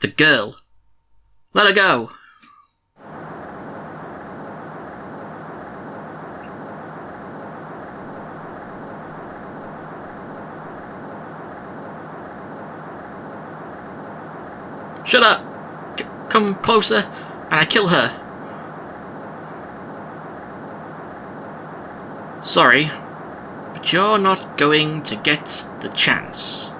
The girl. Let her go. Shut up! Come closer, and I kill her. Sorry, but you're not going to get the chance.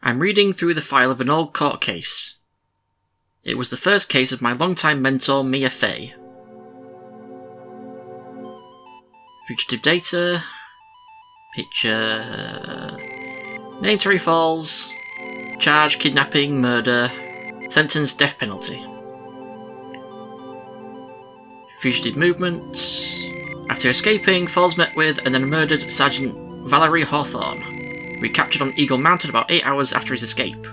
I'm reading through the file of an old court case. It was the first case of my longtime mentor, Mia Fey. Fugitive data. Picture. Name Terry Falls. Charge kidnapping, murder. Sentence death penalty. Fugitive movements. After escaping, Falls met with and then murdered Sergeant Valerie Hawthorne, recaptured on Eagle Mountain about 8 hours after his escape.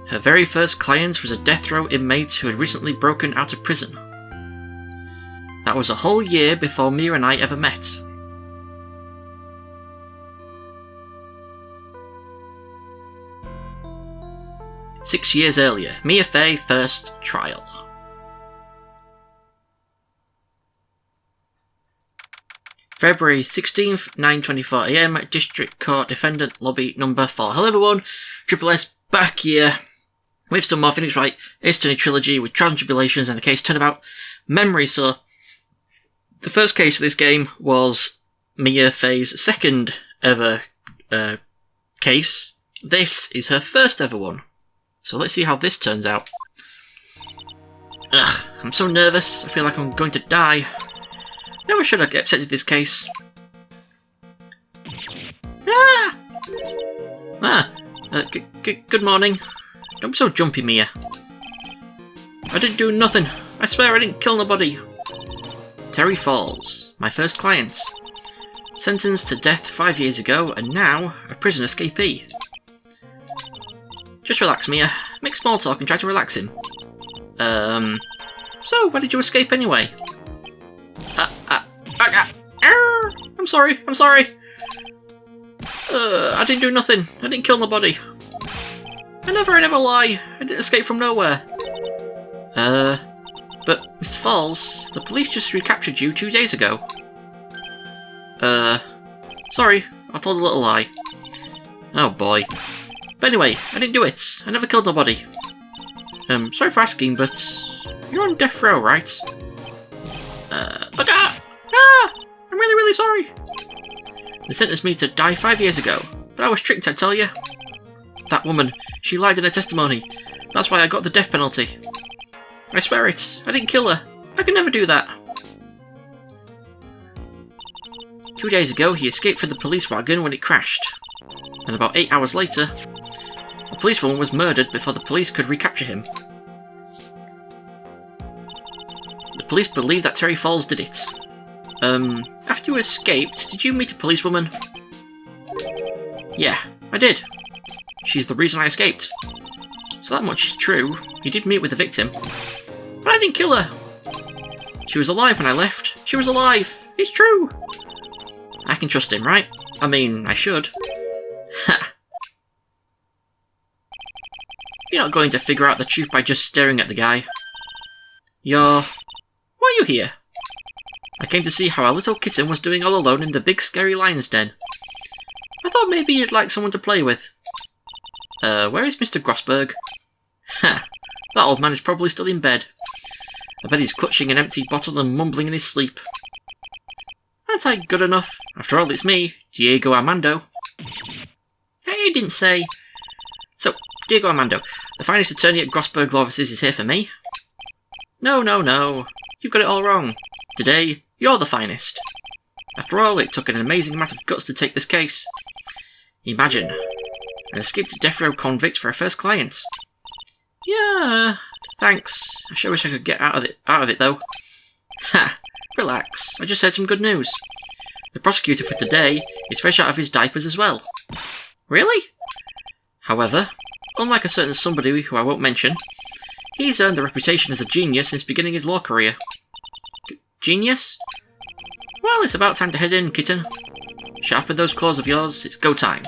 Her very first client was a death row inmate who had recently broken out of prison. That was a whole year before Mia and I ever met. Six years earlier, Mia Fey first trial. February 16th, 9:24 AM, District Court Defendant Lobby Number 4. Hello everyone, Triple S back here with some more Phoenix Wright Ace Attorney Trilogy with Trials and Tribulations and the case Turnabout Memory. So, the first case of this game was Mia Fey's second ever case. This is her first ever one. So let's see how this turns out. Ugh, I'm so nervous, I feel like I'm going to die. Never should have accepted this case. Good morning. Don't be so jumpy, Mia. I didn't do nothing. I swear I didn't kill nobody. Terry Falls, my first client. Sentenced to death 5 years ago, and now a prison escapee. Just relax, Mia. Make small talk and try to relax him. So, where did you escape anyway? I'm sorry. I didn't do nothing. I didn't kill nobody. I never lie. I didn't escape from nowhere. But, Mr. Falls, the police just recaptured you 2 days ago. Sorry, I told a little lie. Oh boy. But anyway, I didn't do it. I never killed nobody. Sorry for asking, but you're on death row, right? I'm really sorry. They sentenced me to die 5 years ago, but I was tricked, I tell you. That woman, she lied in her testimony. That's why I got the death penalty. I swear it. I didn't kill her. I could never do that. 2 days ago, he escaped from the police wagon when it crashed. And about 8 hours later, a policewoman was murdered before the police could recapture him. The police believe that Terry Falls did it. After you escaped, did you meet a policewoman? Yeah, I did. She's the reason I escaped. So that much is true. You did meet with the victim. But I didn't kill her. She was alive when I left. She was alive. It's true. I can trust him, right? I mean, I should. Ha! You're not going to figure out the truth by just staring at the guy. Why are you here? I came to see how our little kitten was doing all alone in the big scary lion's den. I thought maybe you'd like someone to play with. Where is Mr. Grossberg? Ha! That old man is probably still in bed. I bet he's clutching an empty bottle and mumbling in his sleep. Aren't I good enough? After all, it's me, Diego Armando. Hey, you didn't say. So, Diego Armando, the finest attorney at Grossberg Law Offices is here for me? No. You got it all wrong. Today, you're the finest. After all, it took an amazing amount of guts to take this case. Imagine, an escaped death row convict for a first client. Yeah, thanks. I sure wish I could get out of it though. Ha! Relax, I just heard some good news. The prosecutor for today is fresh out of his diapers as well. Really? However, unlike a certain somebody who I won't mention, he's earned the reputation as a genius since beginning his law career. Genius? Well, it's about time to head in, kitten. Sharpen those claws of yours, it's go time.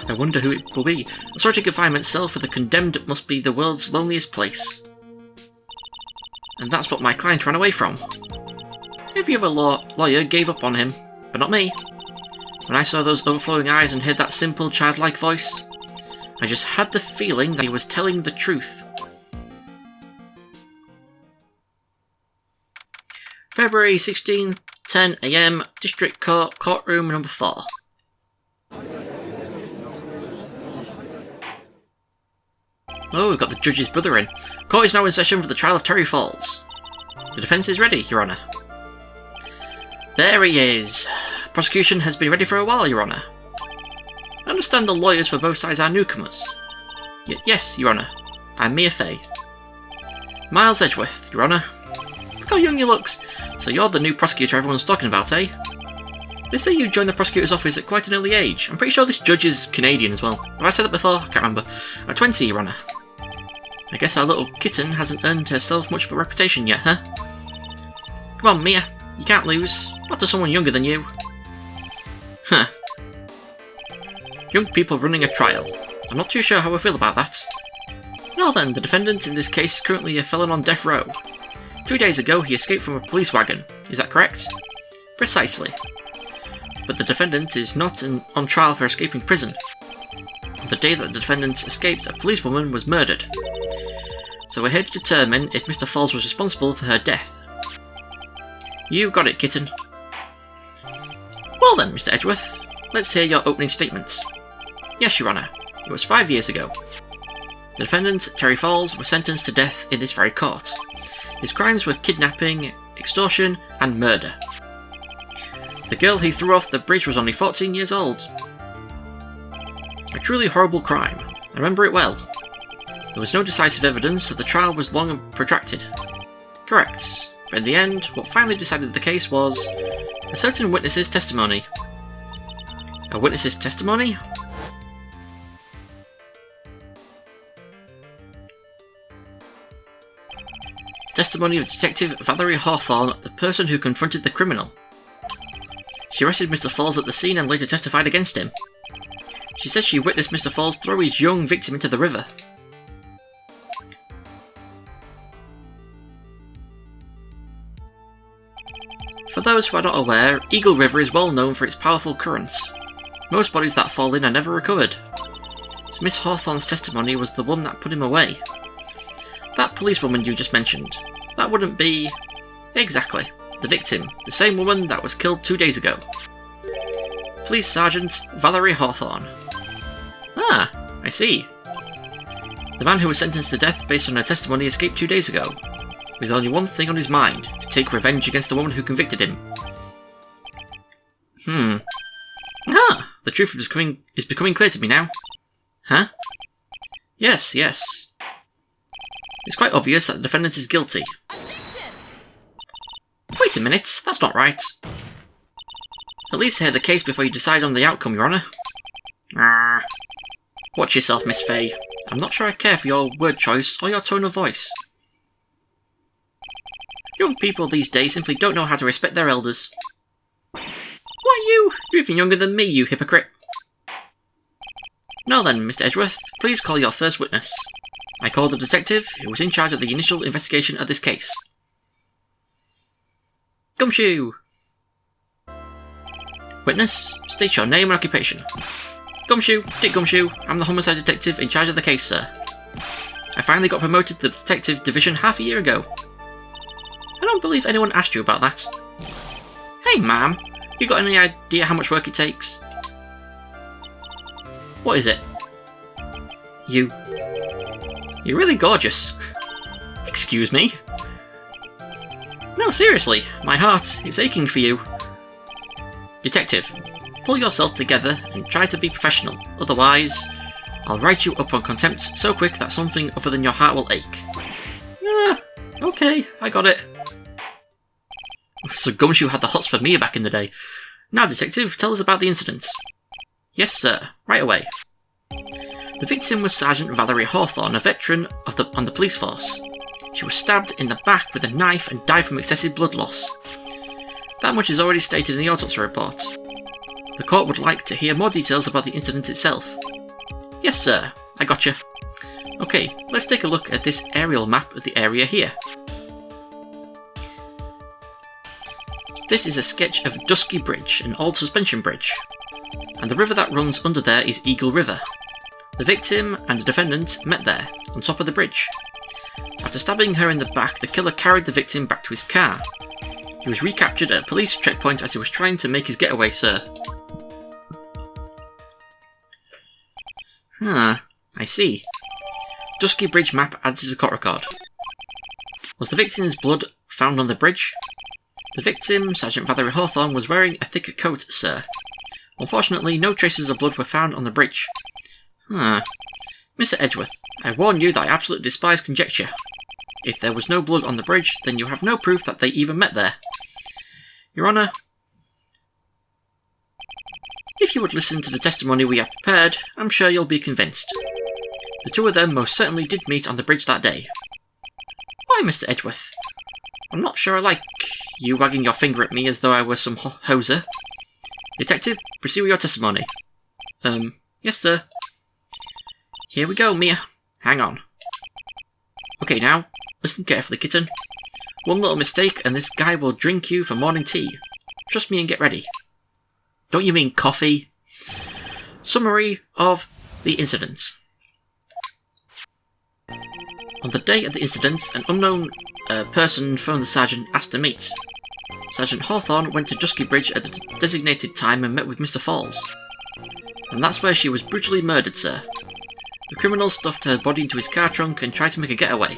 I wonder who it will be. A solitary confinement cell for the condemned must be the world's loneliest place. And that's what my client ran away from. Every other lawyer gave up on him, but not me. When I saw those overflowing eyes and heard that simple, childlike voice, I just had the feeling that he was telling the truth. February 16th, 10 AM, District Court, Courtroom number 4. Oh, we've got the judge's brother in. Court is now in session for the trial of Terry Falls. The defence is ready, Your Honour. There he is. Prosecution has been ready for a while, Your Honour. I understand the lawyers for both sides are newcomers. Yes, Your Honour. I'm Mia Fay. Miles Edgeworth, Your Honour. Look how young he looks. So you're the new prosecutor everyone's talking about, eh? They say you joined the prosecutor's office at quite an early age. I'm pretty sure this judge is Canadian as well. Have I said that before? I can't remember. At 20, Your Honour. I guess our little kitten hasn't earned herself much of a reputation yet, huh? Come on, Mia. You can't lose. Not to someone younger than you. Huh. Young people running a trial. I'm not too sure how I feel about that. Well then, the defendant in this case is currently a felon on death row. 2 days ago he escaped from a police wagon. Is that correct? Precisely. But the defendant is not on trial for escaping prison. The day that the defendant escaped, a policewoman was murdered. So we're here to determine if Mr. Falls was responsible for her death. You got it, kitten. Well then, Mr. Edgeworth, let's hear your opening statement. Yes, Your Honour. It was 5 years ago. The defendant, Terry Falls, was sentenced to death in this very court. His crimes were kidnapping, extortion, and murder. The girl he threw off the bridge was only 14 years old. A truly horrible crime. I remember it well. There was no decisive evidence, so the trial was long and protracted. Correct. But in the end, what finally decided the case was a certain witness's testimony. A witness's testimony? Testimony of Detective Valerie Hawthorne, the person who confronted the criminal. She arrested Mr. Falls at the scene and later testified against him. She said she witnessed Mr. Falls throw his young victim into the river. For those who are not aware, Eagle River is well known for its powerful currents. Most bodies that fall in are never recovered. So Miss Hawthorne's testimony was the one that put him away. That policewoman you just mentioned, that wouldn't be... Exactly, the victim, the same woman that was killed 2 days ago. Police Sergeant Valerie Hawthorne. Ah, I see. The man who was sentenced to death based on her testimony escaped 2 days ago, with only one thing on his mind, to take revenge against the woman who convicted him. Ah, the truth is becoming clear to me now. Huh? Yes. It's quite obvious that the defendant is guilty. Wait a minute, that's not right. At least hear the case before you decide on the outcome, Your Honour. Watch yourself, Miss Fay. I'm not sure I care for your word choice or your tone of voice. Young people these days simply don't know how to respect their elders. Why you? You're even younger than me, you hypocrite. Now then, Mr. Edgeworth, please call your first witness. I called the detective who was in charge of the initial investigation of this case. Gumshoe! Witness, state your name and occupation. Gumshoe, Dick Gumshoe, I'm the homicide detective in charge of the case, sir. I finally got promoted to the detective division half a year ago. I don't believe anyone asked you about that. Hey, ma'am, you got any idea how much work it takes? What is it? You're really gorgeous. Excuse me? No, seriously, my heart is aching for you. Detective, pull yourself together and try to be professional, otherwise I'll write you up on contempt so quick that something other than your heart will ache. Okay, I got it. So Gumshoe had the hots for Mia back in the day. Now, detective, tell us about the incident. Yes, sir. Right away. The victim was Sergeant Valerie Hawthorne, a veteran on the police force. She was stabbed in the back with a knife and died from excessive blood loss. That much is already stated in the autopsy report. The court would like to hear more details about the incident itself. Yes, sir. I gotcha. Okay, let's take a look at this aerial map of the area here. This is a sketch of Dusky Bridge, an old suspension bridge. And the river that runs under there is Eagle River. The victim and the defendant met there, on top of the bridge. After stabbing her in the back, the killer carried the victim back to his car. He was recaptured at a police checkpoint as he was trying to make his getaway, sir. I see. Dusky Bridge map added to the court record. Was the victim's blood found on the bridge? The victim, Sergeant Valerie Hawthorne, was wearing a thicker coat, sir. Unfortunately, no traces of blood were found on the bridge. Mr. Edgeworth, I warn you that I absolutely despise conjecture. If there was no blood on the bridge, then you have no proof that they even met there. Your Honour, if you would listen to the testimony we have prepared, I'm sure you'll be convinced. The two of them most certainly did meet on the bridge that day. Why, Mr. Edgeworth? I'm not sure I like you wagging your finger at me as though I were some hoser. Detective, proceed with your testimony. Yes, sir. Here we go, Mia. Hang on. Okay, now, listen carefully, kitten. One little mistake and this guy will drink you for morning tea. Trust me and get ready. Don't you mean coffee? Summary of the incident. On the day of the incident, an unknown person phoned the sergeant asked to meet. Sergeant Hawthorne went to Dusky Bridge at the designated time and met with Mr. Falls. And that's where she was brutally murdered, sir. The criminal stuffed her body into his car trunk and tried to make a getaway.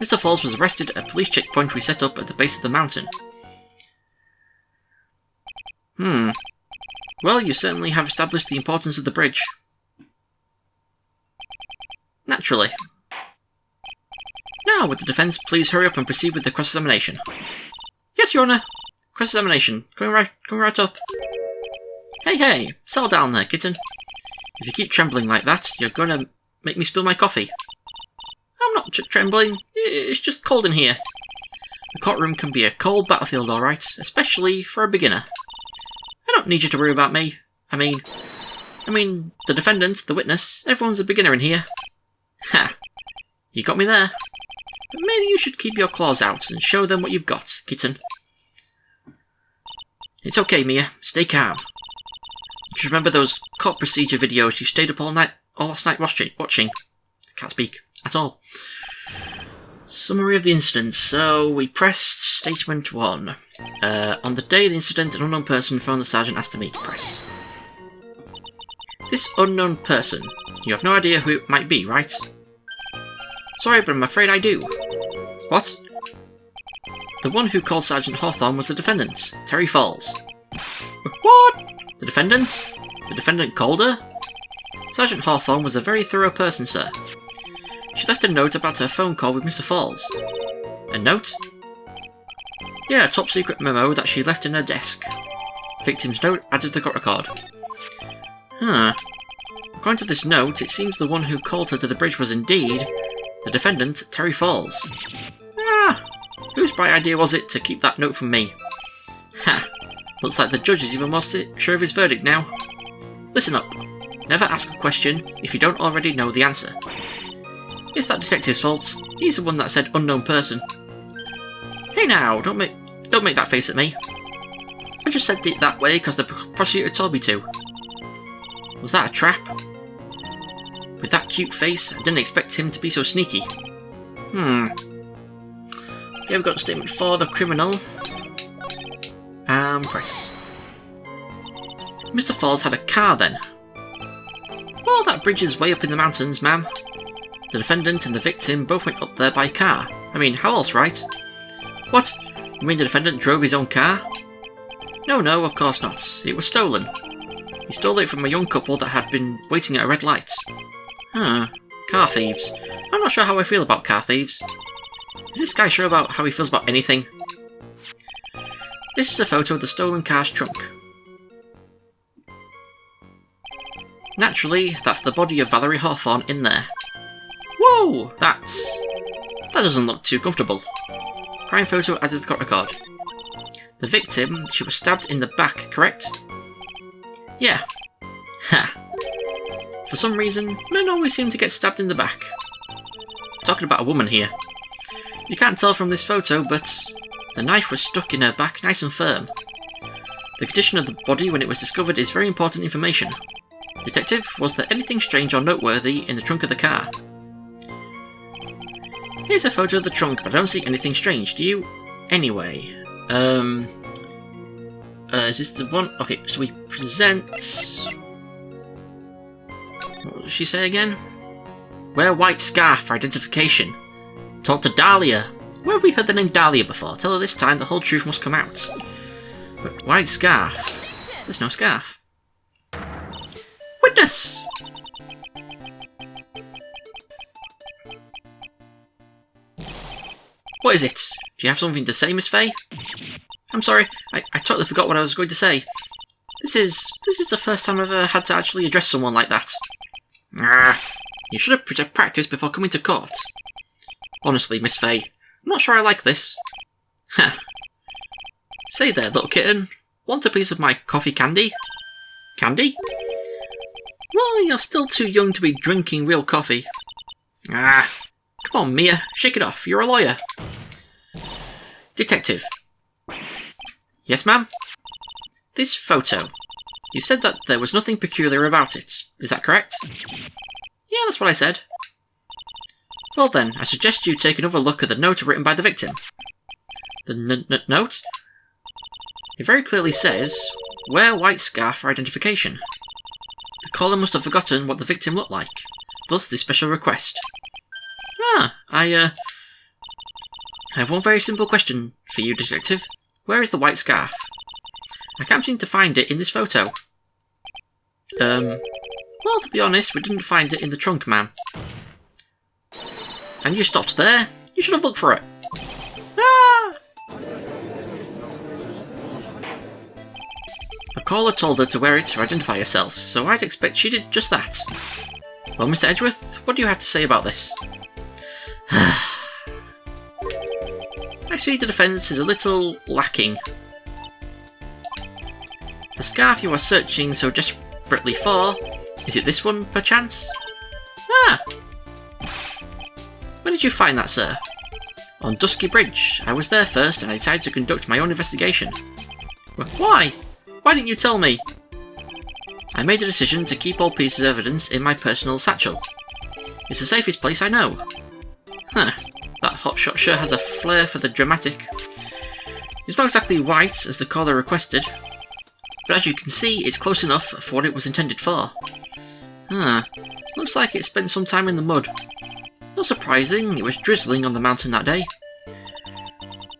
Mr. Falls was arrested at a police checkpoint we set up at the base of the mountain. Well, you certainly have established the importance of the bridge. Naturally. Now, would the defence please hurry up and proceed with the cross-examination? Yes, Your Honour. Cross-examination. Coming right up. Hey, settle down there, kitten. If you keep trembling like that, you're going to make me spill my coffee. I'm not trembling. It's just cold in here. The courtroom can be a cold battlefield, alright, especially for a beginner. I don't need you to worry about me. I mean, the defendant, the witness, everyone's a beginner in here. Ha! You got me there. But maybe you should keep your claws out and show them what you've got, kitten. It's okay, Mia. Stay calm. Just remember those court procedure videos you stayed up all last night watching? Can't speak at all. Summary of the incident. So, we pressed statement 1. On the day of the incident, an unknown person phoned the sergeant asked to meet. Press. This unknown person, you have no idea who it might be, right? Sorry, but I'm afraid I do. What? The one who called Sergeant Hawthorne was the defendant, Terry Falls. What? The defendant? The defendant called her? Sergeant Hawthorne was a very thorough person, sir. She left a note about her phone call with Mr. Falls. A note? Yeah, a top-secret memo that she left in her desk. Victim's note added to the court record. According to this note, it seems the one who called her to the bridge was indeed the defendant, Terry Falls. Whose bright idea was it to keep that note from me? Looks like the judge is even more sure of his verdict now. Listen up. Never ask a question if you don't already know the answer. It's that detective's fault. He's the one that said unknown person. Hey now, don't make that face at me. I just said it that way because the prosecutor told me to. Was that a trap? With that cute face, I didn't expect him to be so sneaky. Okay, we've got statement 4, the criminal. And press. Mr. Falls had a car then. Well, that bridge is way up in the mountains, ma'am. The defendant and the victim both went up there by car. I mean, how else, right? What? You mean the defendant drove his own car? No, of course not. It was stolen. He stole it from a young couple that had been waiting at a red light. Car thieves. I'm not sure how I feel about car thieves. Is this guy sure about how he feels about anything? This is a photo of the stolen car's trunk. Naturally, that's the body of Valerie Hawthorne in there. Whoa! That doesn't look too comfortable. Crime photo added to the court record. The victim, she was stabbed in the back, correct? Yeah. Ha. For some reason, men always seem to get stabbed in the back. I'm talking about a woman here. You can't tell from this photo, but the knife was stuck in her back nice and firm. The condition of the body when it was discovered is very important information. Detective, was there anything strange or noteworthy in the trunk of the car? Here's a photo of the trunk, but I don't see anything strange, do you? Anyway, is this the one? Okay, so we present... What did she say again? Wear white scarf for identification. Talk to Dahlia. Where have we heard the name Dahlia before? Tell her this time the whole truth must come out. But white scarf? There's no scarf. Witness! What is it? Do you have something to say, Miss Fay? I'm sorry, I totally forgot what I was going to say. This is the first time I've ever had to actually address someone like that. You should have practiced before coming to court. Honestly, Miss Fay, I'm not sure I like this. Ha. Say there, little kitten. Want a piece of my coffee candy? Candy? Well, you're still too young to be drinking real coffee. Come on, Mia, shake it off. You're a lawyer. Detective. Yes, ma'am? This photo. You said that there was nothing peculiar about it. Is that correct? Yeah, that's what I said. Well then, I suggest you take another look at the note written by the victim. The note? It very clearly says, wear white scarf for identification. The caller must have forgotten what the victim looked like. Thus, this special request. I have one very simple question for you, detective. Where is the white scarf? I can't seem to find it in this photo. Well, to be honest, we didn't find it in the trunk, ma'am. And you stopped there? You should have looked for it. The caller told her to wear it to identify herself, so I'd expect she did just that. Well, Mr. Edgeworth, what do you have to say about this? I see the defence is a little lacking. The scarf you are searching so desperately for, is it this one, perchance? Where did you find that, sir? On Dusky Bridge. I was there first and I decided to conduct my own investigation. Why? Why didn't you tell me? I made a decision to keep all pieces of evidence in my personal satchel. It's the safest place I know. That hotshot sure has a flair for the dramatic. It's not exactly white, as the caller requested, but as you can see, it's close enough for what it was intended for. Looks like it spent some time in the mud. Not surprising, it was drizzling on the mountain that day.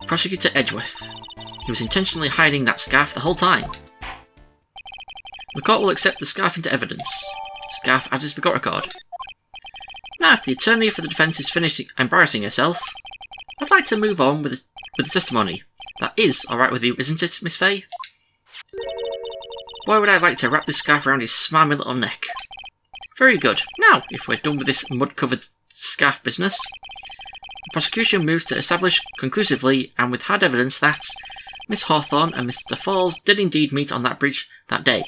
Prosecutor Edgeworth. He was intentionally hiding that scarf the whole time. The court will accept the scarf into evidence. Scarf added to the court record. Now, if the attorney for the defence is finished embarrassing herself, I'd like to move on with the testimony. That is alright with you, isn't it, Miss Fay? Boy, would I like to wrap this scarf around his smarmy little neck. Very good. Now, if we're done with this mud-covered scarf business, the prosecution moves to establish conclusively and with hard evidence that Miss Hawthorne and Mr. Falls did indeed meet on that bridge that day.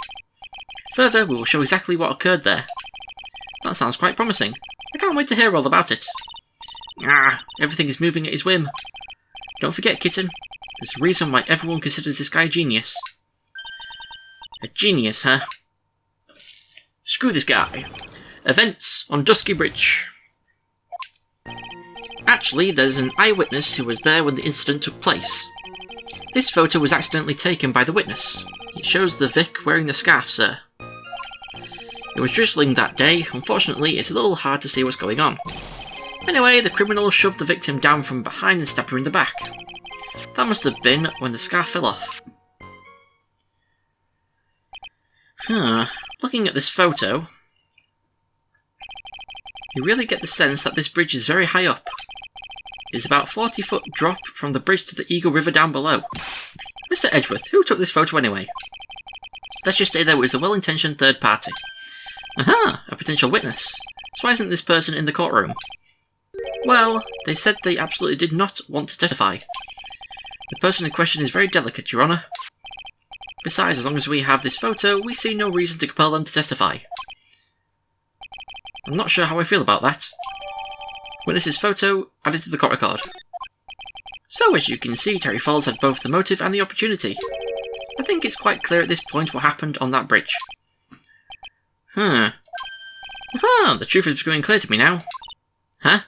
Further, we will show exactly what occurred there. That sounds quite promising. I can't wait to hear all about it. Everything is moving at his whim. Don't forget, kitten, there's a reason why everyone considers this guy a genius. A genius, huh? Screw this guy. Events on Dusky Bridge. Actually, there's an eyewitness who was there when the incident took place. This photo was accidentally taken by the witness. It shows the Vic wearing the scarf, sir. It was drizzling that day. Unfortunately, it's a little hard to see what's going on. Anyway, the criminal shoved the victim down from behind and stabbed her in the back. That must have been when the scarf fell off. Looking at this photo, you really get the sense that this bridge is very high up. It's about 40-foot drop from the bridge to the Eagle River down below. Mr. Edgeworth, who took this photo anyway? Let's just say there was a well-intentioned third party. Aha! A potential witness. So why isn't this person in the courtroom? Well, they said they absolutely did not want to testify. The person in question is very delicate, Your Honour. Besides, as long as we have this photo, we see no reason to compel them to testify. I'm not sure how I feel about that. Witness's photo added to the court record. So, as you can see, Terry Falls had both the motive and the opportunity. I think it's quite clear at this point what happened on that bridge. Aha! The truth is becoming clear to me now. Huh?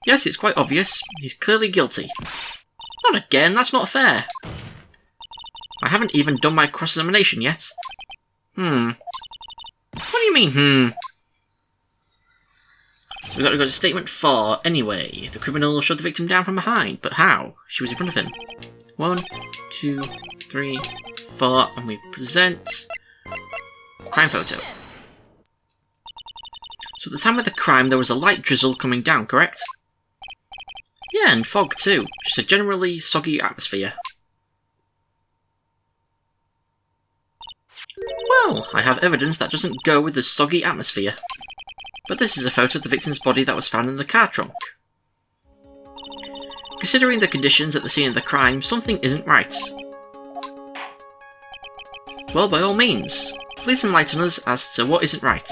Yes, it's quite obvious. He's clearly guilty. Not again, that's not fair. I haven't even done my cross-examination yet. What do you mean, So we've got to go to statement 4. Anyway, the criminal shot the victim down from behind, but how? She was in front of him. 1, 2, 3, 4, and we present crime photo. So at the time of the crime, there was a light drizzle coming down, correct? Yeah, and fog too. Just a generally soggy atmosphere. Well, I have evidence that doesn't go with the soggy atmosphere. But this is a photo of the victim's body that was found in the car trunk. Considering the conditions at the scene of the crime, something isn't right. Well, by all means, please enlighten us as to what isn't right.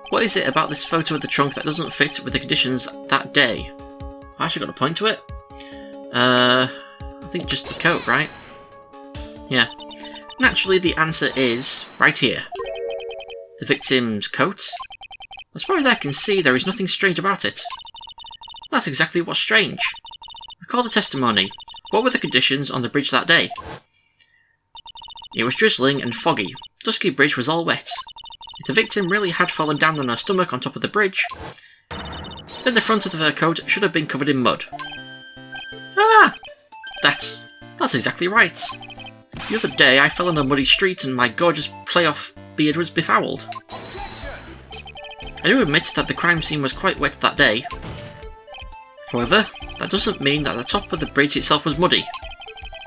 What is it about this photo of the trunk that doesn't fit with the conditions that day? I actually got a point to it. I think just the coat, right? Yeah. Naturally, the answer is right here. The victim's coat. As far as I can see, there is nothing strange about it. That's exactly what's strange. Recall the testimony. What were the conditions on the bridge that day? It was drizzling and foggy. Dusky Bridge was all wet. If the victim really had fallen down on her stomach on top of the bridge, then the front of her coat should have been covered in mud. Ah! That's exactly right. The other day I fell on a muddy street and my gorgeous playoff beard was befouled. I do admit that the crime scene was quite wet that day. However, that doesn't mean that the top of the bridge itself was muddy.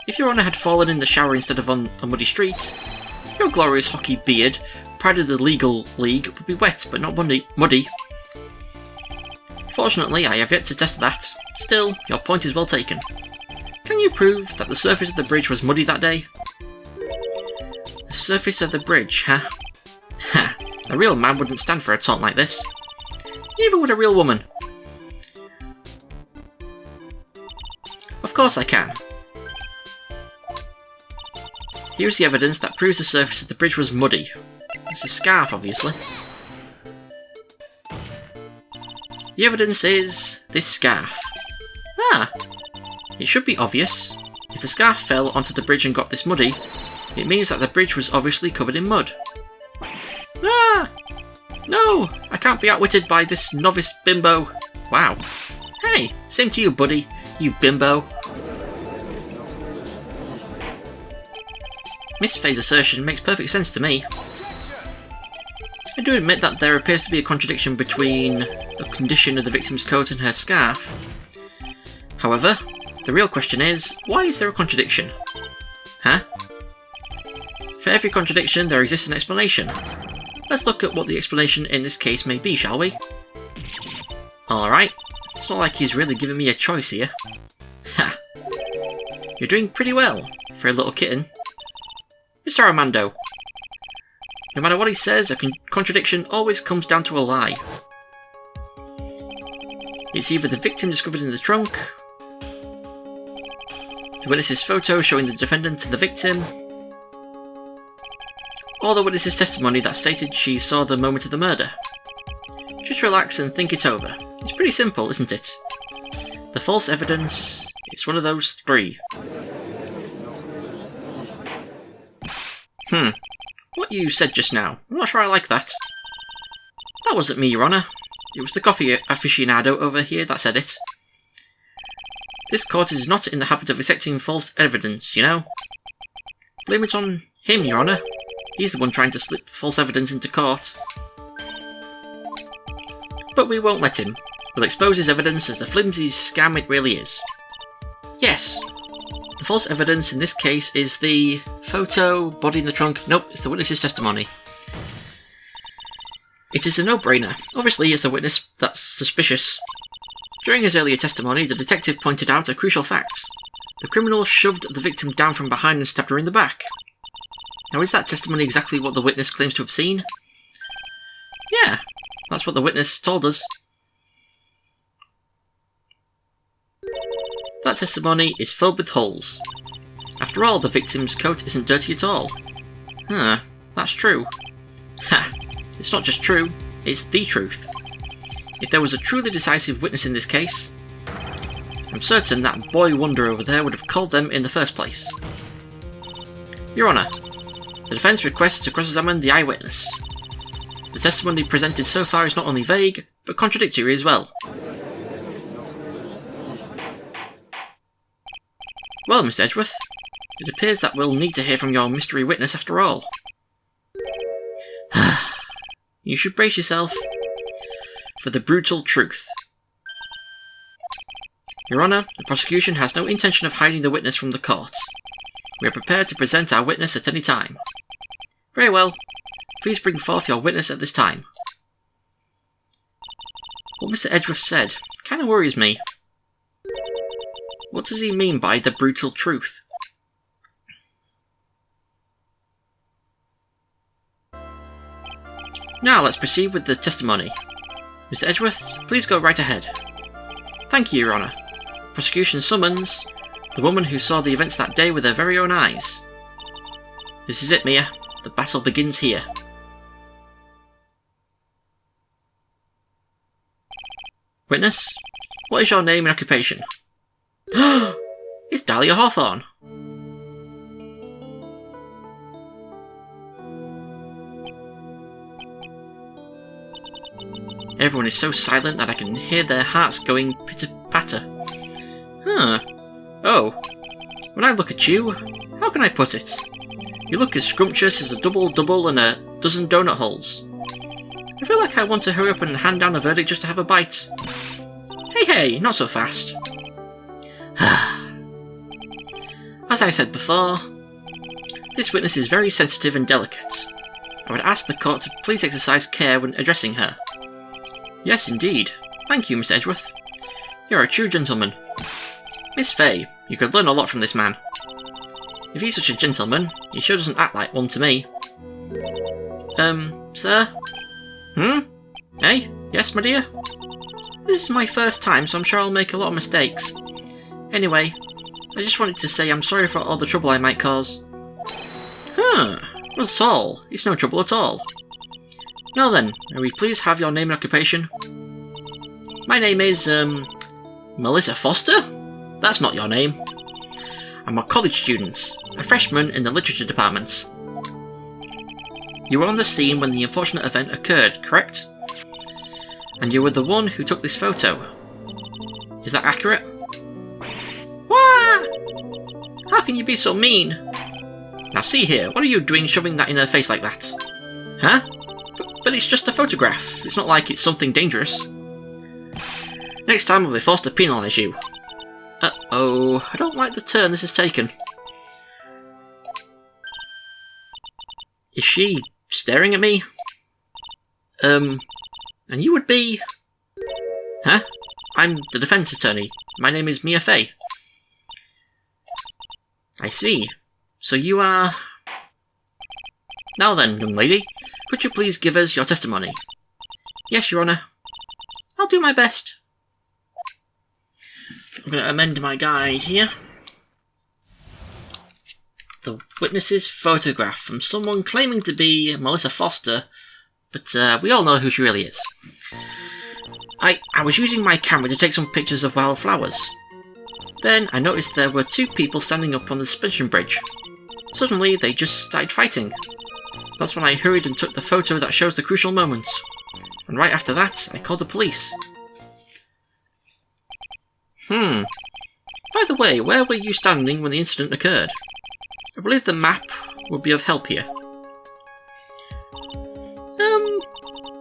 If Your Honour had fallen in the shower instead of on a muddy street, your glorious hockey beard, pride of the legal league, would be wet but not muddy. Fortunately, I have yet to test that. Still, your point is well taken. Can you prove that the surface of the bridge was muddy that day? The surface of the bridge, huh? Ha! A real man wouldn't stand for a taunt like this. Neither would a real woman. Of course I can. Here's the evidence that proves the surface of the bridge was muddy. It's a scarf, obviously. The evidence is this scarf. Ah! It should be obvious. If the scarf fell onto the bridge and got this muddy, it means that the bridge was obviously covered in mud. Ah! No! I can't be outwitted by this novice bimbo. Wow. Hey, same to you, buddy, you bimbo. Miss Faye's assertion makes perfect sense to me. I do admit that there appears to be a contradiction between the condition of the victim's coat and her scarf. However, the real question is, why is there a contradiction? Huh? For every contradiction, there exists an explanation. Let's look at what the explanation in this case may be, shall we? Alright, it's not like he's really giving me a choice here. Ha! You're doing pretty well, for a little kitten. Mr. Armando. No matter what he says, a contradiction always comes down to a lie. It's either the victim discovered in the trunk, the witness's photo showing the defendant and the victim, or the witness's testimony that stated she saw the moment of the murder. Just relax and think it over. It's pretty simple, isn't it? The false evidence, it's one of those three. What you said just now, I'm not sure I like that. That wasn't me, Your Honour. It was the coffee aficionado over here that said it. This court is not in the habit of accepting false evidence, you know. Blame it on him, Your Honour. He's the one trying to slip false evidence into court. But we won't let him. We'll expose his evidence as the flimsy scam it really is. Yes, The false evidence in this case is the photo, body in the trunk. Nope, it's the witness's testimony. It is a no-brainer. Obviously, it's the witness that's suspicious. During his earlier testimony, the detective pointed out a crucial fact. The criminal shoved the victim down from behind and stabbed her in the back. Now, is that testimony exactly what the witness claims to have seen? Yeah, that's what the witness told us. That testimony is filled with holes. After all, the victim's coat isn't dirty at all. Huh, that's true. Ha! It's not just true, it's the truth. If there was a truly decisive witness in this case, I'm certain that boy wonder over there would have called them in the first place. Your Honour, the defence requests to cross-examine the eyewitness. The testimony presented so far is not only vague, but contradictory as well. Well, Mr. Edgeworth, it appears that we'll need to hear from your mystery witness after all. You should brace yourself for the brutal truth. Your Honour, the prosecution has no intention of hiding the witness from the court. We are prepared to present our witness at any time. Very well. Please bring forth your witness at this time. What Mr. Edgeworth said kind of worries me. What does he mean by the brutal truth? Now let's proceed with the testimony. Mr. Edgeworth, please go right ahead. Thank you, Your Honour. Prosecution summons the woman who saw the events that day with her very own eyes. This is it, Mia. The battle begins here. Witness, what is your name and occupation? It's Dahlia Hawthorne. Everyone is so silent that I can hear their hearts going pitter-patter. Huh. Oh. When I look at you, how can I put it? You look as scrumptious as a double-double and a dozen donut holes. I feel like I want to hurry up and hand down a verdict just to have a bite. Hey, not so fast. As I said before, this witness is very sensitive and delicate. I would ask the court to please exercise care when addressing her. Yes, indeed. Thank you, Miss Edgeworth. You're a true gentleman. Miss Fay, you could learn a lot from this man. If he's such a gentleman, he sure doesn't act like one to me. Sir? Hey? Yes, my dear? This is my first time, so I'm sure I'll make a lot of mistakes. Anyway, I just wanted to say I'm sorry for all the trouble I might cause. Not at all. It's no trouble at all. Now then, may we please have your name and occupation? My name is, Melissa Foster? That's not your name. I'm a college student, a freshman in the literature department. You were on the scene when the unfortunate event occurred, correct? And you were the one who took this photo. Is that accurate? What? How can you be so mean? Now see here, what are you doing shoving that in her face like that? Huh? But it's just a photograph. It's not like it's something dangerous. Next time I'll be forced to penalise you. Uh-oh, I don't like the turn this has taken. Is she staring at me? And you would be... Huh? I'm the defence attorney. My name is Mia Fay. I see. So you are... Now then, young lady, could you please give us your testimony? Yes, Your Honour. I'll do my best. I'm going to amend my guide here. The witness's photograph from someone claiming to be Melissa Foster, but we all know who she really is. I was using my camera to take some pictures of wildflowers. Then I noticed there were two people standing up on the suspension bridge. Suddenly they just started fighting. That's when I hurried and took the photo that shows the crucial moments. And right after that, I called the police. By the way, where were you standing when the incident occurred? I believe the map would be of help here.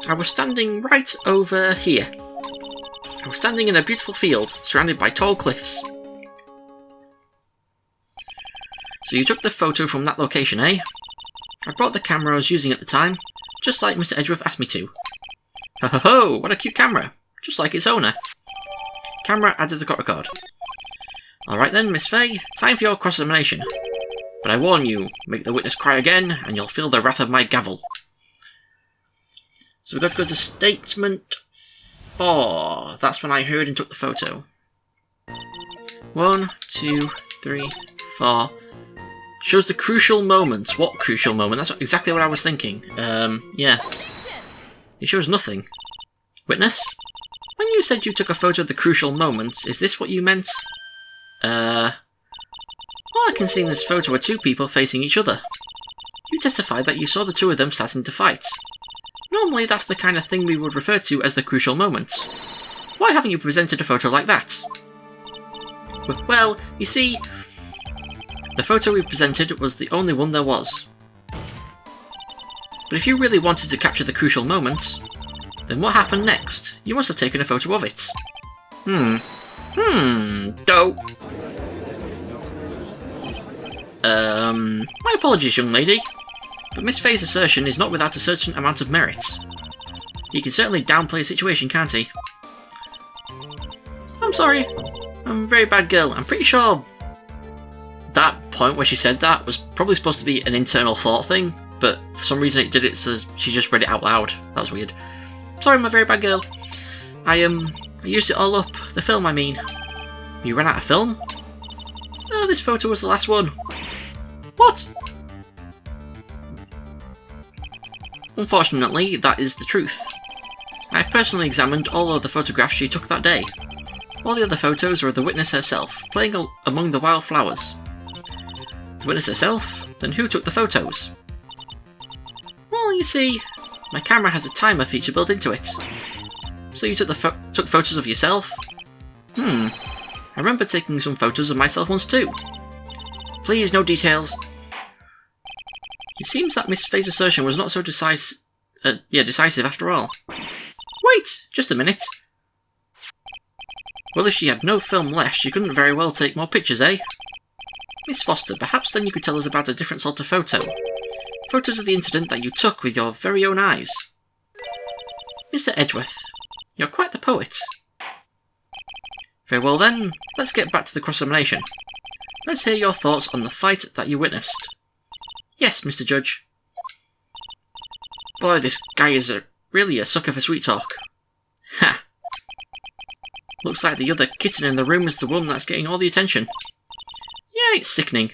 I was standing right over here. I was standing in a beautiful field, surrounded by tall cliffs. So you took the photo from that location, eh? I brought the camera I was using at the time, just like Mr. Edgeworth asked me to. Ho ho ho, what a cute camera, just like its owner. Camera added to the court record. Alright then, Miss Fay, time for your cross-examination. But I warn you, make the witness cry again, and you'll feel the wrath of my gavel. So we've got to go to statement 4. That's when I heard and took the photo. 1, 2, 3, 4. Shows the crucial moment. What crucial moment? That's exactly what I was thinking. Yeah. It shows nothing. Witness? When you said you took a photo of the crucial moment, is this what you meant? All I can see in this photo are two people facing each other. You testified that you saw the two of them starting to fight. Normally that's the kind of thing we would refer to as the crucial moment. Why haven't you presented a photo like that? Well, you see, the photo we presented was the only one there was. But if you really wanted to capture the crucial moment, then what happened next? You must have taken a photo of it. Go. My apologies, young lady, but Miss Fay's assertion is not without a certain amount of merit. He can certainly downplay a situation, can't he? I'm sorry. I'm a very bad girl. I'm pretty sure that point where she said that was probably supposed to be an internal thought thing, but for some reason it did it so she just read it out loud. That was weird. Sorry, I'm a very bad girl. I used it all up. The film, I mean. You ran out of film? Oh, this photo was the last one. What? Unfortunately, that is the truth. I personally examined all of the photographs she took that day. All the other photos are of the witness herself, playing among the wild flowers. The witness herself? Then who took the photos? Well, you see, my camera has a timer feature built into it. So you took photos of yourself? I remember taking some photos of myself once too. Please, no details. It seems that Miss Fay's assertion was not so decisive after all. Wait, just a minute. Well, if she had no film left, she couldn't very well take more pictures, eh? Miss Foster, perhaps then you could tell us about a different sort of photo. Photos of the incident that you took with your very own eyes. Mr. Edgeworth, you're quite the poet. Very well then, let's get back to the cross-examination. Let's hear your thoughts on the fight that you witnessed. Yes, Mr. Judge. Boy, this guy is really a sucker for sweet talk. Ha! Looks like the other kitten in the room is the one that's getting all the attention. Yeah, it's sickening.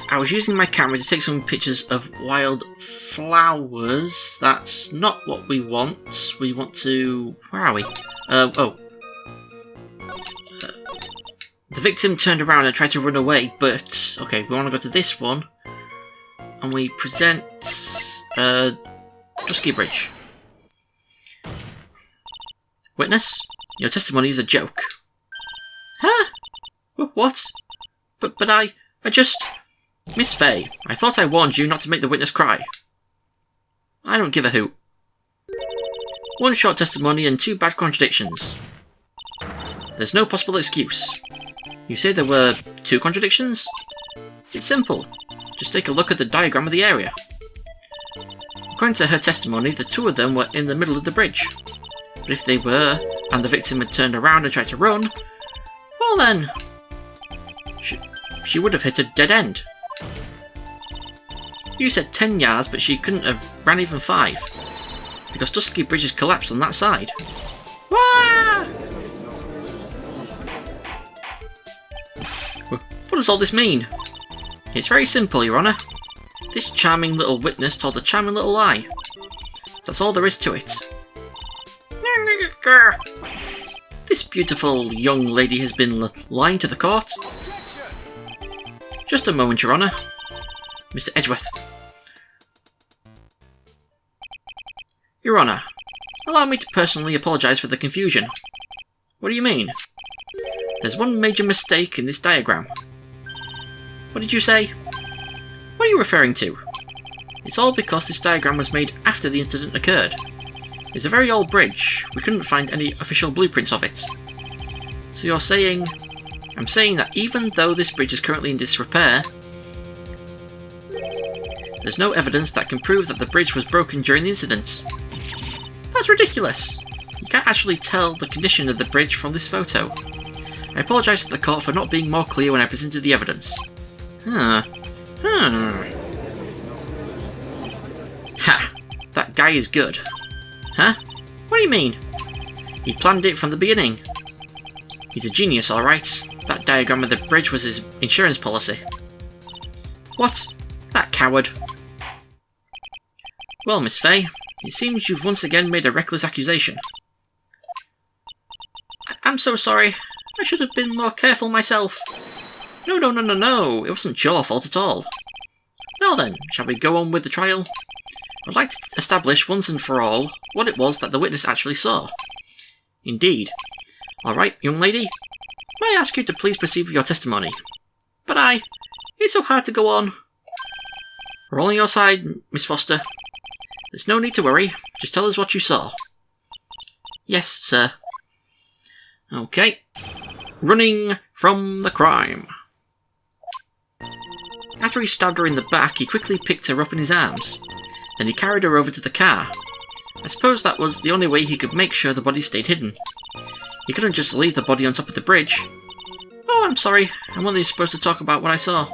I was using my camera to take some pictures of wild flowers. That's not what we want. We want to... Where are we? The victim turned around and tried to run away, but... Okay, we want to go to this one. And we present... Dusky Bridge. Witness, your testimony is a joke. Huh? What? But I just... Miss Fay, I thought I warned you not to make the witness cry. I don't give a hoot. One short testimony and two bad contradictions. There's no possible excuse. You say there were two contradictions? It's simple. Just take a look at the diagram of the area. According to her testimony, the two of them were in the middle of the bridge. But if they were, and the victim had turned around and tried to run, well then, she would have hit a dead end. You said 10 yards, but she couldn't have ran even 5. Because Dusky Bridge has collapsed on that side. Wah! What does all this mean? It's very simple, Your Honour. This charming little witness told a charming little lie. That's all there is to it. This beautiful young lady has been lying to the court. Just a moment, Your Honour. Mr. Edgeworth. Your Honour, allow me to personally apologise for the confusion. What do you mean? There's one major mistake in this diagram. What did you say? What are you referring to? It's all because this diagram was made after the incident occurred. It's a very old bridge. We couldn't find any official blueprints of it. So you're saying I'm saying that even though this bridge is currently in disrepair, there's no evidence that can prove that the bridge was broken during the incident. That's ridiculous! You can't actually tell the condition of the bridge from this photo. I apologise to the court for not being more clear when I presented the evidence. Ha! That guy is good. Huh? What do you mean? He planned it from the beginning. He's a genius, alright. That diagram of the bridge was his insurance policy. What? That coward. Well, Miss Fay, it seems you've once again made a reckless accusation. I'm so sorry. I should have been more careful myself. No, it wasn't your fault at all. Now then, shall we go on with the trial? I'd like to establish once and for all what it was that the witness actually saw. Indeed. Alright, young lady. May I ask you to please proceed with your testimony? But it's so hard to go on. We're all on your side, Miss Foster. There's no need to worry. Just tell us what you saw. Yes, sir. Okay. Running from the crime. After he stabbed her in the back, he quickly picked her up in his arms. Then he carried her over to the car. I suppose that was the only way he could make sure the body stayed hidden. He couldn't just leave the body on top of the bridge. Oh, I'm sorry. I'm only supposed to talk about what I saw.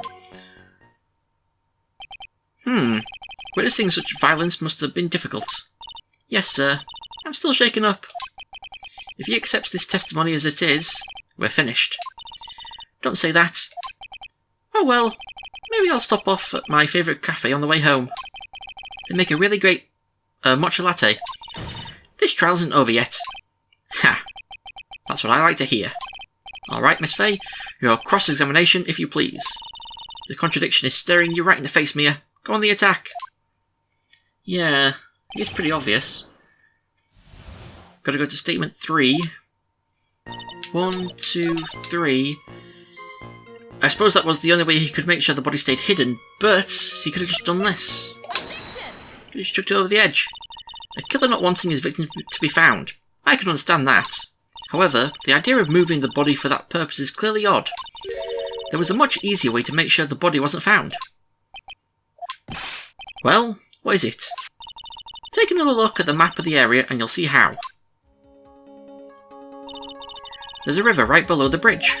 Witnessing such violence must have been difficult. Yes, sir. I'm still shaken up. If he accepts this testimony as it is, we're finished. Don't say that. Oh well, maybe I'll stop off at my favourite cafe on the way home. They make a really great matcha latte. This trial isn't over yet. Ha! That's what I like to hear. Alright, Miss Fay, your cross-examination if you please. The contradiction is staring you right in the face, Mia. Go on the attack. Yeah, it's pretty obvious. Gotta go to statement 3. 1, 2, 3. I suppose that was the only way he could make sure the body stayed hidden, but he could have just done this. He just chucked it over the edge. A killer not wanting his victim to be found. I can understand that. However, the idea of moving the body for that purpose is clearly odd. There was a much easier way to make sure the body wasn't found. Well, what is it? Take another look at the map of the area and you'll see how. There's a river right below the bridge.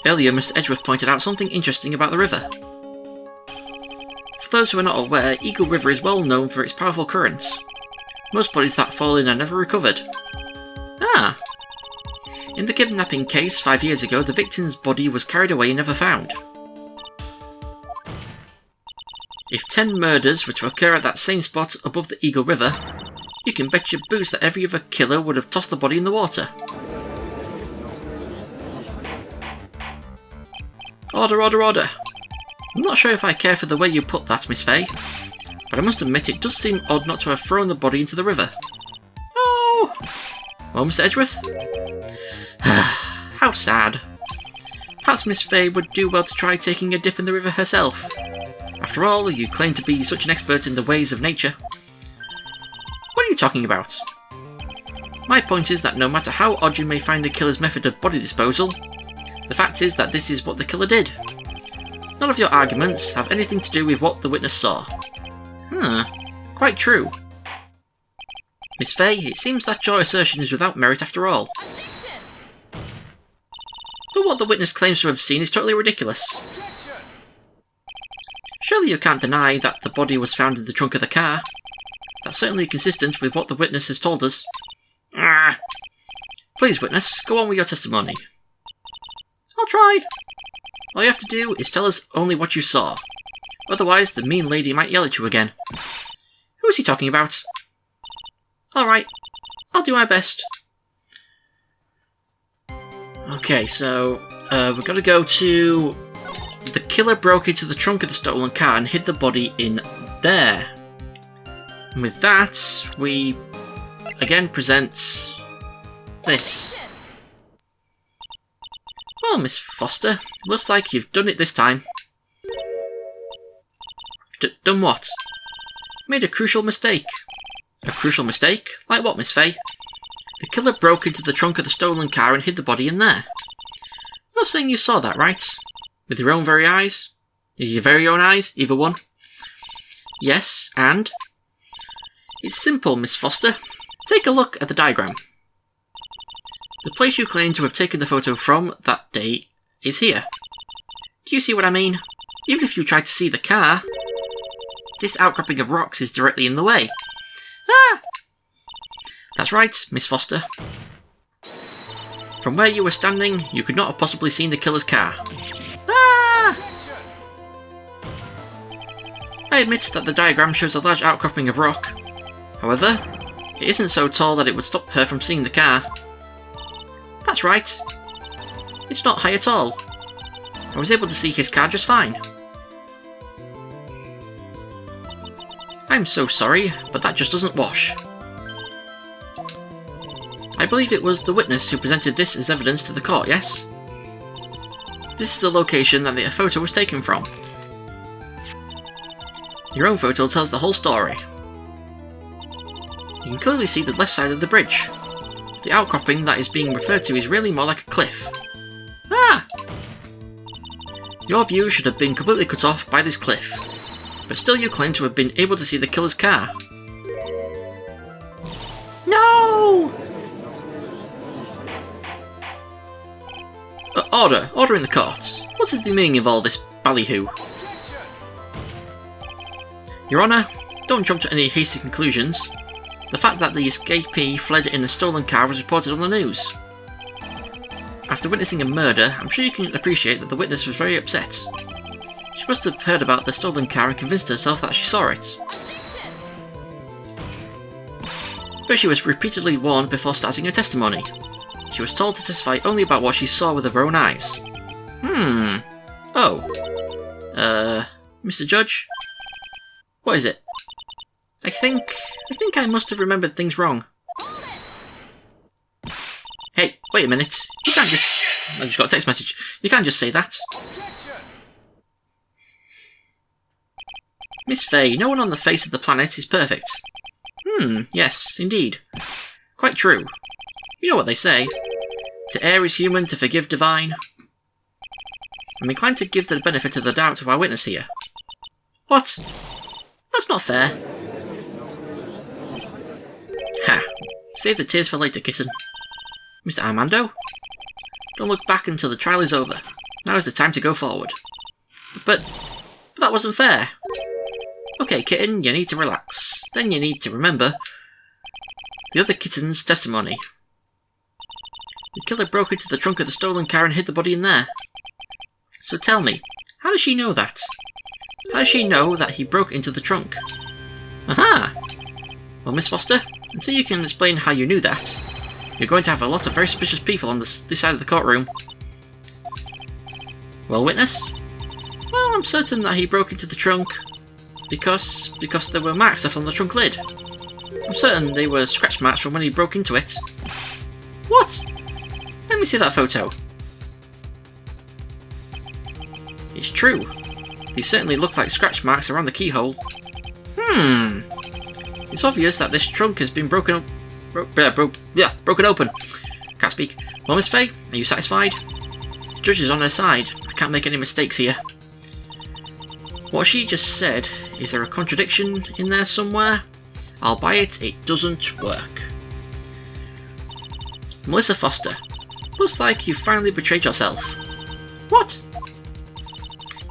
Earlier, Mr. Edgeworth pointed out something interesting about the river. For those who are not aware, Eagle River is well known for its powerful currents. Most bodies that fall in are never recovered. Ah! In the kidnapping case 5 years ago, the victim's body was carried away and never found. If 10 murders were to occur at that same spot above the Eagle River, you can bet your boots that every other killer would have tossed the body in the water. Order, order, order. I'm not sure if I care for the way you put that, Miss Fay, but I must admit it does seem odd not to have thrown the body into the river. Oh! Well, Mr. Edgeworth? How sad. Perhaps Miss Fay would do well to try taking a dip in the river herself. After all, you claim to be such an expert in the ways of nature. What are you talking about? My point is that no matter how odd you may find the killer's method of body disposal, the fact is that this is what the killer did. None of your arguments have anything to do with what the witness saw. Quite true. Miss Fay, it seems that your assertion is without merit after all. But what the witness claims to have seen is totally ridiculous. Surely you can't deny that the body was found in the trunk of the car. That's certainly consistent with what the witness has told us. Please, witness, go on with your testimony. I'll try. All you have to do is tell us only what you saw. Otherwise, the mean lady might yell at you again. Who is he talking about? Alright, I'll do my best. Okay, so we've got to go to... The killer broke into the trunk of the stolen car and hid the body in there. And with that, we again present this. Well, Miss Foster, looks like you've done it this time. Done what? Made a crucial mistake. A crucial mistake? Like what, Miss Fay? The killer broke into the trunk of the stolen car and hid the body in there. You're saying you saw that, right? With your own very eyes? Your very own eyes, either one? Yes, and? It's simple, Miss Foster. Take a look at the diagram. The place you claim to have taken the photo from that day is here. Do you see what I mean? Even if you try to see the car, this outcropping of rocks is directly in the way. Ah! That's right, Miss Foster. From where you were standing, you could not have possibly seen the killer's car. Ah! I admit that the diagram shows a large outcropping of rock. However, it isn't so tall that it would stop her from seeing the car. That's right. It's not high at all. I was able to see his car just fine. I'm so sorry, but that just doesn't wash. I believe it was the witness who presented this as evidence to the court, yes? This is the location that the photo was taken from. Your own photo tells the whole story. You can clearly see the left side of the bridge. The outcropping that is being referred to is really more like a cliff. Ah! Your view should have been completely cut off by this cliff, but still you claim to have been able to see the killer's car. No! Order in the court. What is the meaning of all this ballyhoo? Your Honour, don't jump to any hasty conclusions. The fact that the escapee fled in a stolen car was reported on the news. After witnessing a murder, I'm sure you can appreciate that the witness was very upset. She must have heard about the stolen car and convinced herself that she saw it. But she was repeatedly warned before starting her testimony. She was told to testify only about what she saw with her own eyes. Oh. Mr. Judge? What is it? I think I must have remembered things wrong. Hey, wait a minute. You can't just... I just got a text message. You can't just say that. Miss Faye, no one on the face of the planet is perfect. Yes, indeed. Quite true. You know what they say. To err is human, to forgive divine. I'm inclined to give the benefit of the doubt to our witness here. What? That's not fair. Ha! Save the tears for later, kitten. Mr. Armando? Don't look back until the trial is over. Now is the time to go forward. But that wasn't fair. Okay, kitten, you need to relax. Then you need to remember the other kitten's testimony. The killer broke into the trunk of the stolen car and hid the body in there. So tell me, how does she know that? How does she know that he broke into the trunk? Aha! Well, Miss Foster, until you can explain how you knew that, you're going to have a lot of very suspicious people on this side of the courtroom. Well, witness? Well, I'm certain that he broke into the trunk because there were marks left on the trunk lid. I'm certain they were scratch marks from when he broke into it. What? Let me see that photo. It's true. These certainly look like scratch marks around the keyhole. It's obvious that this trunk has been broken open. Can't speak. Well, Miss Faye, are you satisfied? The judge is on her side. I can't make any mistakes here. What she just said, is there a contradiction in there somewhere? I'll buy it, it doesn't work. Melissa Foster, looks like you finally betrayed yourself. What?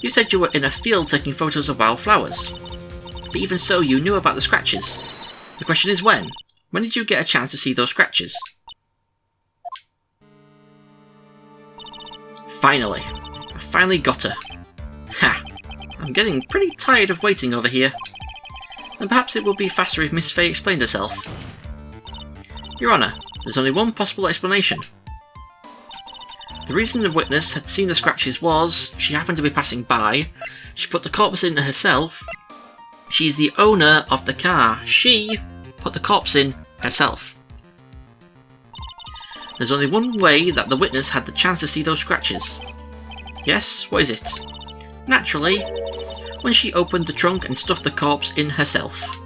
You said you were in a field taking photos of wildflowers. But even so, you knew about the scratches. The question is when? When did you get a chance to see those scratches? Finally. I finally got her. Ha! I'm getting pretty tired of waiting over here. And perhaps it would be faster if Miss Faye explained herself. Your Honour, there's only one possible explanation. The reason the witness had seen the scratches was she happened to be passing by, she put the corpse in herself. She's the owner of the car. She put the corpse in herself. There's only one way that the witness had the chance to see those scratches. Yes, what is it? Naturally, when she opened the trunk and stuffed the corpse in herself.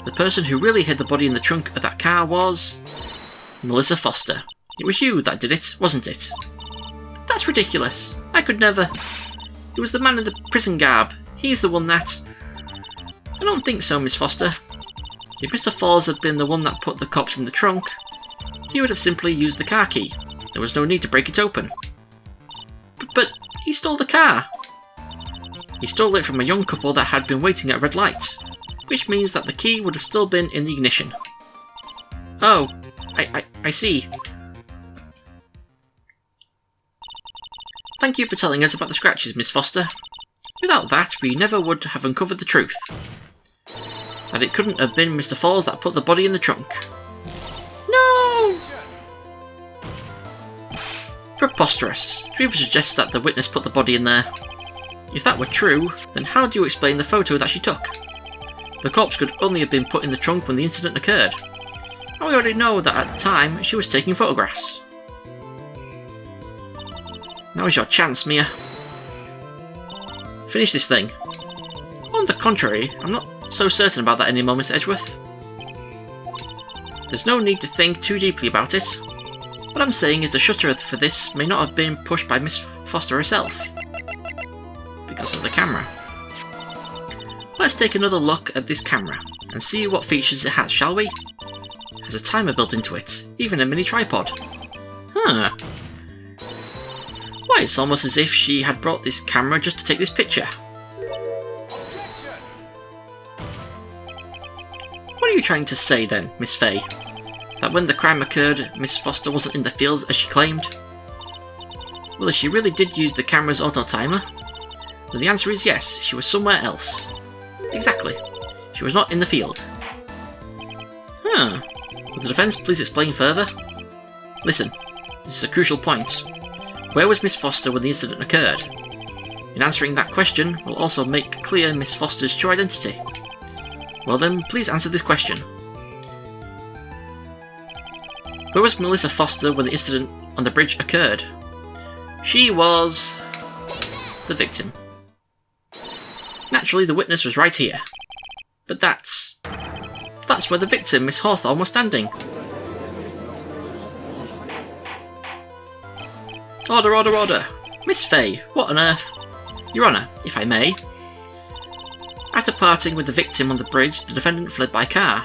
The person who really hid the body in the trunk of that car was Melissa Foster. It was you that did it, wasn't it? That's ridiculous. I could never. It was the man in the prison garb. He's the one that... I don't think so, Miss Foster. If Mr. Falls had been the one that put the cops in the trunk, he would have simply used the car key. There was no need to break it open. But he stole the car. He stole it from a young couple that had been waiting at a red light, which means that the key would have still been in the ignition. Oh, I see. Thank you for telling us about the scratches, Miss Foster. Without that, we never would have uncovered the truth. That it couldn't have been Mr. Falls that put the body in the trunk. No! Preposterous. To even suggest that the witness put the body in there. If that were true, then how do you explain the photo that she took? The corpse could only have been put in the trunk when the incident occurred. And we already know that at the time, she was taking photographs. Now's your chance, Mia. Finish this thing. On the contrary, I'm not so certain about that anymore, Miss Edgeworth. There's no need to think too deeply about it. What I'm saying is the shutter for this may not have been pushed by Miss Foster herself. Because of the camera. Let's take another look at this camera and see what features it has, shall we? It has a timer built into it, even a mini tripod. Huh. Why, it's almost as if she had brought this camera just to take this picture. What are you trying to say then, Miss Fay? That when the crime occurred, Miss Foster wasn't in the field as she claimed? Well, if she really did use the camera's auto-timer, then the answer is yes, she was somewhere else. Exactly. She was not in the field. Huh. Will the defence please explain further? Listen, this is a crucial point. Where was Miss Foster when the incident occurred? In answering that question, will also make clear Miss Foster's true identity. Well then, please answer this question. Where was Melissa Foster when the incident on the bridge occurred? She was... the victim. Naturally, the witness was right here. But that's where the victim, Miss Hawthorne, was standing. Order, order, order! Miss Fay, what on earth? Your Honour, if I may. After parting with the victim on the bridge, the defendant fled by car.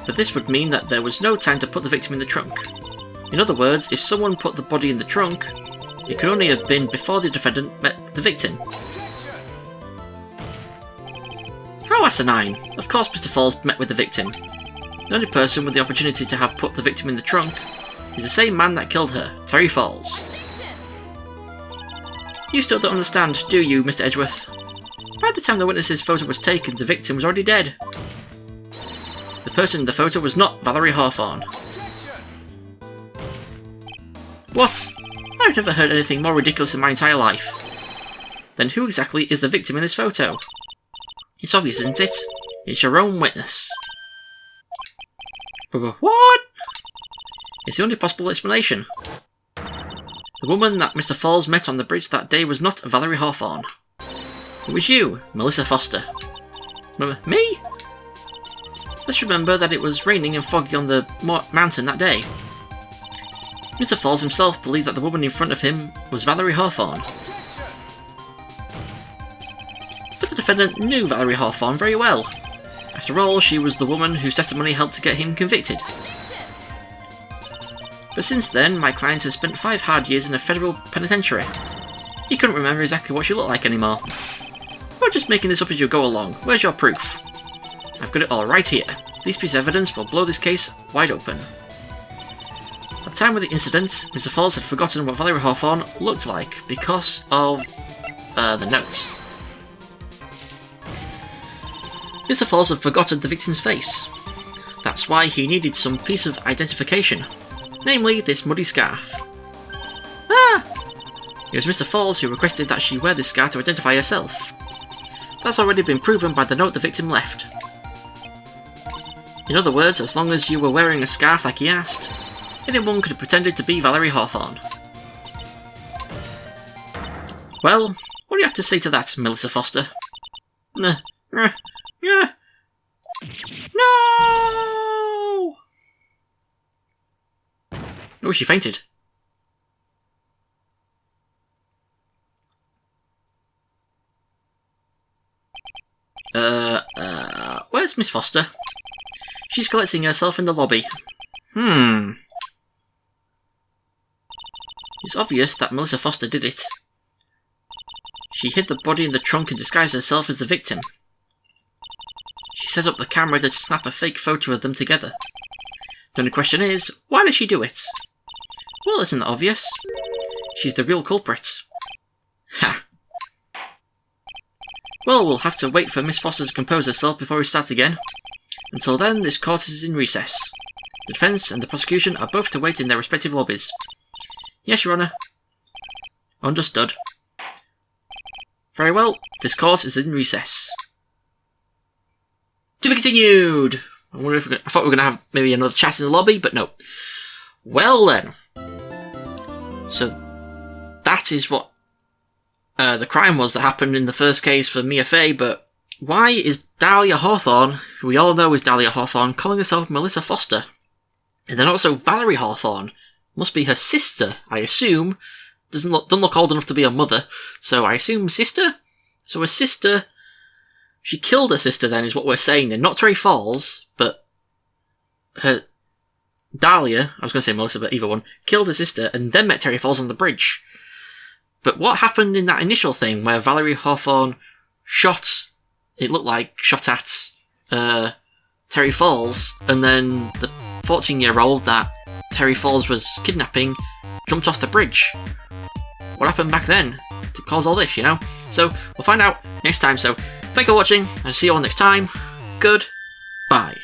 But this would mean that there was no time to put the victim in the trunk. In other words, if someone put the body in the trunk, it could only have been before the defendant met the victim. How asinine! Of course Mr. Falls met with the victim. The only person with the opportunity to have put the victim in the trunk is the same man that killed her, Terry Falls. You still don't understand, do you, Mr. Edgeworth? By the time the witness's photo was taken, the victim was already dead. The person in the photo was not Valerie Hawthorne. What? I've never heard anything more ridiculous in my entire life. Then who exactly is the victim in this photo? It's obvious, isn't it? It's your own witness. What? It's the only possible explanation. The woman that Mr. Falls met on the bridge that day was not Valerie Hawthorne. It was you, Melissa Foster. Me? Let's remember that it was raining and foggy on the mountain that day. Mr. Falls himself believed that the woman in front of him was Valerie Hawthorne. But the defendant knew Valerie Hawthorne very well. After all, she was the woman whose testimony helped to get him convicted. But since then, my client has spent 5 hard years in a federal penitentiary. He couldn't remember exactly what she looked like anymore. You're just making this up as you go along. Where's your proof? I've got it all right here. This piece of evidence will blow this case wide open. At the time of the incident, Mr. Falls had forgotten what Valerie Hawthorne looked like because of the notes. Mr. Falls had forgotten the victim's face. That's why he needed some piece of identification, namely this muddy scarf. Ah! It was Mr. Falls who requested that she wear this scarf to identify herself. That's already been proven by the note the victim left. In other words, as long as you were wearing a scarf like he asked, anyone could have pretended to be Valerie Hawthorne. Well, what do you have to say to that, Melissa Foster? No! Oh, she fainted. Where's Miss Foster? She's collecting herself in the lobby. It's obvious that Melissa Foster did it. She hid the body in the trunk and disguised herself as the victim. She set up the camera to snap a fake photo of them together. The only question is, why did she do it? Well, isn't that obvious? She's the real culprit. Ha! Well, we'll have to wait for Miss Foster to compose herself before we start again. Until then, this court is in recess. The defence and the prosecution are both to wait in their respective lobbies. Yes, Your Honour. Understood. Very well, this court is in recess. To be continued! I thought we were going to have maybe another chat in the lobby, but no. Well then. So, that is what the crime was that happened in the first case for Mia Fey, but why is Dahlia Hawthorne, who we all know is Dahlia Hawthorne, calling herself Melissa Foster? And then also Valerie Hawthorne. Must be her sister, I assume. Doesn't look old enough to be her mother, so I assume sister? So her sister... She killed her sister then, is what we're saying then. Not Terry Falls, but her... Dahlia, I was going to say Melissa, but either one, killed her sister and then met Terry Falls on the bridge. But what happened in that initial thing where Valerie Hawthorne shot at Terry Falls, and then the 14-year-old that Terry Falls was kidnapping jumped off the bridge? What happened back then to cause all this, you know? So, we'll find out next time. So, thank you for watching, and see you all next time. Goodbye.